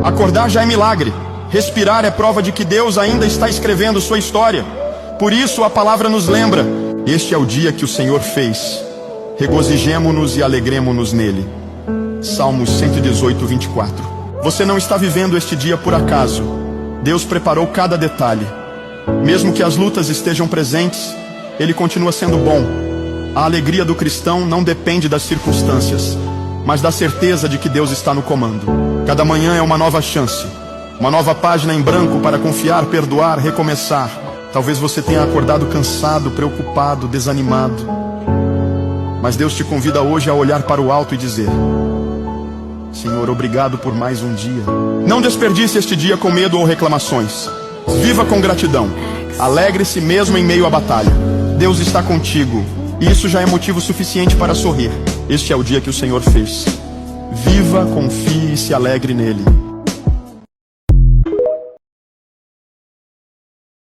Acordar já é milagre. Respirar é prova de que Deus ainda está escrevendo sua história. Por isso a palavra nos lembra: este é o dia que o Senhor fez. Regozijemo-nos e alegremo-nos nele. Salmos 118, 24. Você não está vivendo este dia por acaso. Deus preparou cada detalhe. Mesmo que as lutas estejam presentes, Ele continua sendo bom. A alegria do cristão não depende das circunstâncias, mas da certeza de que Deus está no comando. Cada manhã é uma nova chance, uma nova página em branco para confiar, perdoar, recomeçar. Talvez você tenha acordado cansado, preocupado, desanimado, mas Deus te convida hoje a olhar para o alto e dizer: Senhor, obrigado por mais um dia. Não desperdice este dia com medo ou reclamações. Viva com gratidão. Alegre-se mesmo em meio à batalha. Deus está contigo, e isso já é motivo suficiente para sorrir. Este é o dia que o Senhor fez. Viva, confie e se alegre nele.